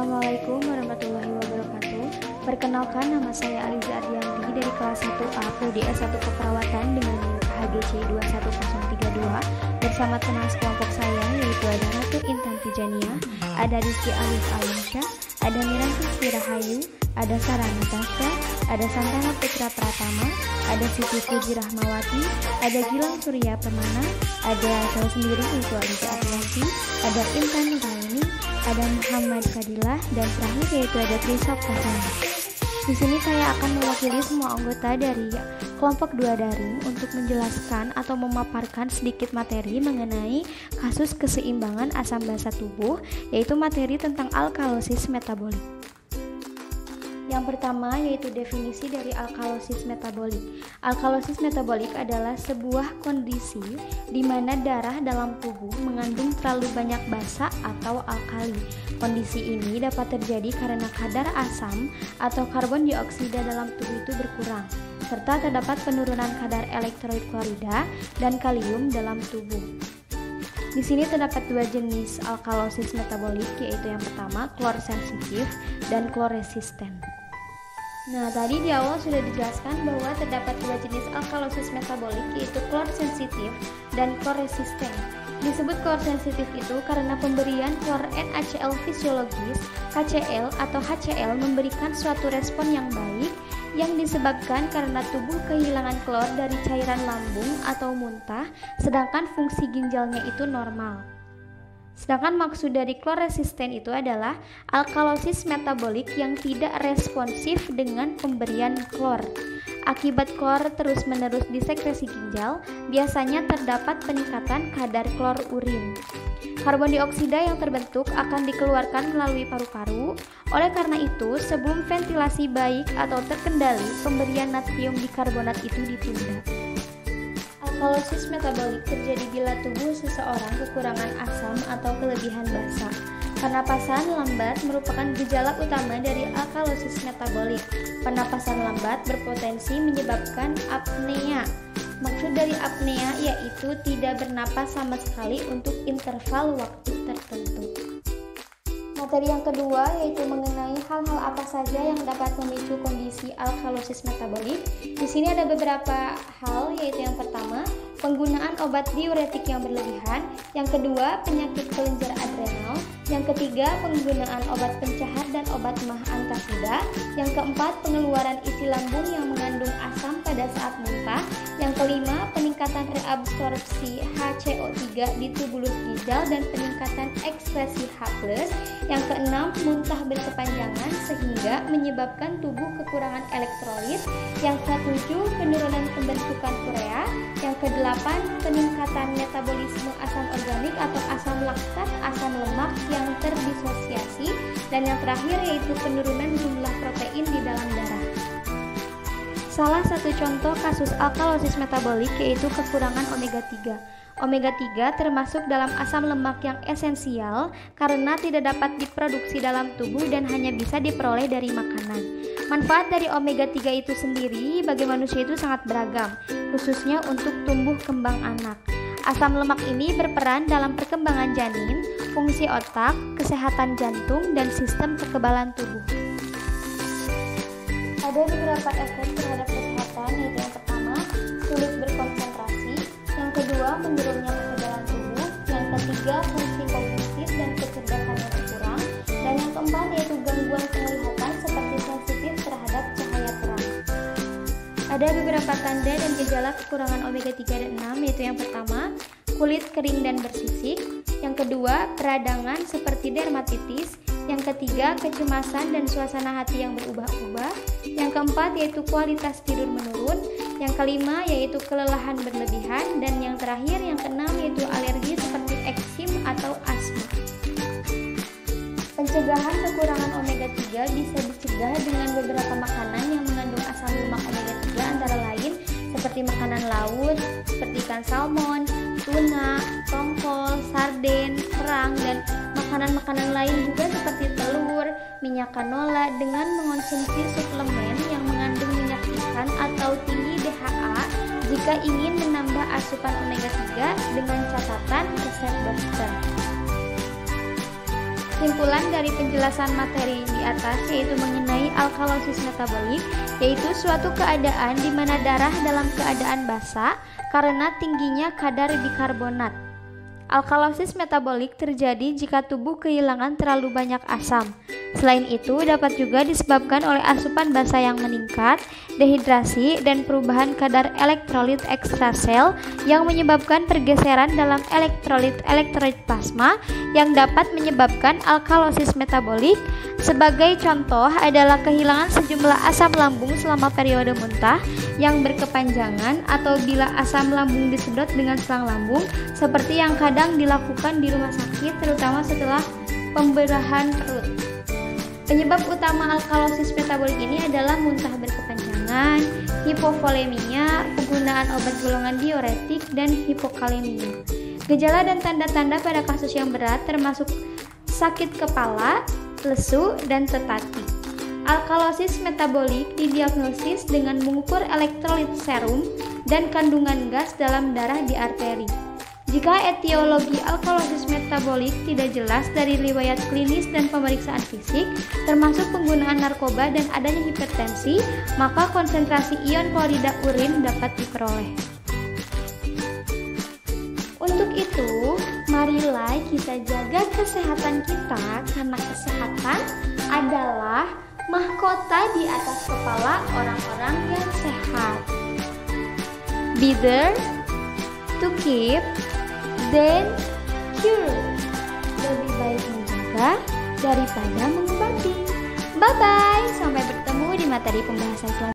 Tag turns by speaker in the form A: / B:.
A: Assalamualaikum warahmatullahi wabarakatuh. Perkenalkan, nama saya Aliza Ardianti dari kelas 1A Prodi S1 Keperawatan dengan NIM KHGC 21032 bersama teman sekelompok saya yaitu ada Ratu Intan Tijania, ada Rizky Alif Alamsyah, ada Miranti Rahayu, ada Sarah Natasha, ada Santana Putra Pratama, ada Siti Puji Rahmawati, ada Gilang Surya Permana, ada saya sendiri yaitu Aliza Ardianti, ada Intan Nuraini, ada Muhammad Fadilah, dan terakhir yaitu ada Trisop Kasana. Di sini saya akan mewakili semua anggota dari kelompok 2 daring untuk menjelaskan atau memaparkan sedikit materi mengenai kasus keseimbangan asam basa tubuh, yaitu materi tentang alkalosis metabolik. Yang pertama yaitu definisi dari alkalosis metabolik. Alkalosis metabolik adalah sebuah kondisi di mana darah dalam tubuh mengandung terlalu banyak basa atau alkali. Kondisi ini dapat terjadi karena kadar asam atau karbon dioksida dalam tubuh itu berkurang, serta terdapat penurunan kadar elektrolit klorida dan kalium dalam tubuh. Di sini terdapat 2 jenis alkalosis metabolik, yaitu yang pertama klor sensitif dan klor resisten. Nah, tadi di awal sudah dijelaskan bahwa terdapat 2 jenis alkalosis metabolik, yaitu klor sensitif dan klor resisten. Disebut klor sensitif itu karena pemberian klor NaCl fisiologis, KCl atau HCl memberikan suatu respon yang baik yang disebabkan karena tubuh kehilangan klor dari cairan lambung atau muntah, sedangkan fungsi ginjalnya itu normal. Sedangkan maksud dari klor resisten itu adalah alkalosis metabolik yang tidak responsif dengan pemberian klor. Akibat klor terus-menerus disekresi ginjal, biasanya terdapat peningkatan kadar klor urin. Karbon dioksida yang terbentuk akan dikeluarkan melalui paru-paru. Oleh karena itu, sebelum ventilasi baik atau terkendali, pemberian natrium bikarbonat itu ditunda. Alkalosis metabolik terjadi bila tubuh seseorang kekurangan asam atau kelebihan basa. Pernapasan lambat merupakan gejala utama dari alkalosis metabolik. Pernapasan lambat berpotensi menyebabkan apnea. Maksud dari apnea yaitu tidak bernapas sama sekali untuk interval waktu tertentu. Materi yang kedua yaitu mengenai hal-hal apa saja yang dapat memicu kondisi alkalosis metabolik. Di sini ada beberapa hal, yaitu yang pertama, penggunaan obat diuretik yang berlebihan, yang kedua, penyakit kelenjar adrenal, yang ketiga, penggunaan obat pencahar dan obat mah antasida, yang keempat, pengeluaran isi lambung yang mengandung asam pada saat muntah, yang kelima, peningkatan reabsorpsi HCO3 di tubulus ginjal dan peningkatan ekspresi H+, yang keenam, muntah berkepanjangan sehingga menyebabkan tubuh kekurangan elektrolit, yang ketujuh, penurunan pembentukan urea, yang kedelapan, peningkatan metabolisme asam organik atau asam laktat, asam lemak yang terdisosiasi, dan yang terakhir yaitu penurunan jumlah protein di dalam darah. Salah satu contoh kasus alkalosis metabolik yaitu kekurangan omega 3. Omega 3 termasuk dalam asam lemak yang esensial karena tidak dapat diproduksi dalam tubuh dan hanya bisa diperoleh dari makanan. Manfaat dari omega 3 itu sendiri bagi manusia itu sangat beragam, khususnya untuk tumbuh kembang anak. Asam lemak ini berperan dalam perkembangan janin, fungsi otak, kesehatan jantung, dan sistem kekebalan tubuh. Ada beberapa efek terhadap kesehatan, yaitu yang pertama, sulit berkonsentrasi, yang kedua, menurunnya kekebalan tubuh, yang ketiga, fungsi kognitif dan kecerdasannya berkurang, dan yang keempat yaitu gangguan penglihatan seperti sensitif terhadap cahaya terang. Ada beberapa tanda dan gejala kekurangan omega 3 dan 6, yaitu yang pertama, kulit kering dan bersisik, yang kedua, peradangan seperti dermatitis, yang ketiga, kecemasan dan suasana hati yang berubah-ubah, yang keempat yaitu kualitas tidur menurun, yang kelima yaitu kelelahan berlebihan, dan yang terakhir yang keenam yaitu alergi seperti eksim atau asma. Pencegahan kekurangan omega 3 bisa dicegah dengan beberapa makanan yang mengandung asam lemak omega 3 antara lain seperti makanan laut seperti ikan salmon, tuna, tongkol, sarden, kerang, dan makanan-makanan lain juga seperti telur, minyak canola dengan mengonsumsi suplemen yang mengandung minyak ikan atau tinggi DHA jika ingin menambah asupan omega 3 dengan catatan resep dokter. Kesimpulan dari penjelasan materi di atas yaitu mengenai alkalosis metabolik, yaitu suatu keadaan di mana darah dalam keadaan basa karena tingginya kadar bikarbonat. Alkalosis metabolik terjadi jika tubuh kehilangan terlalu banyak asam. Selain itu, dapat juga disebabkan oleh asupan basa yang meningkat, dehidrasi, dan perubahan kadar elektrolit ekstrasel yang menyebabkan pergeseran dalam elektrolit plasma yang dapat menyebabkan alkalosis metabolik. Sebagai contoh adalah kehilangan sejumlah asam lambung selama periode muntah yang berkepanjangan atau bila asam lambung disedot dengan selang lambung seperti yang kadang dilakukan di rumah sakit terutama setelah pemberahan perut. Penyebab utama alkalosis metabolik ini adalah muntah berkepanjangan, hipovolemia, penggunaan obat golongan diuretik, dan hipokalemia. Gejala dan tanda-tanda pada kasus yang berat termasuk sakit kepala, lesu, dan tetati. Alkalosis metabolik didiagnosis dengan mengukur elektrolit serum dan kandungan gas dalam darah di arteri. Jika etiologi alkalosis metabolik tidak jelas dari riwayat klinis dan pemeriksaan fisik, termasuk penggunaan narkoba dan adanya hipertensi, maka konsentrasi ion klorida urin dapat diperoleh. Untuk itu, marilah kita jaga kesehatan kita karena kesehatan adalah mahkota di atas kepala orang-orang yang sehat. Be there to keep then cure. Lebih baik menjaga daripada mengobati. Bye bye, sampai bertemu di materi pembahasan selanjutnya.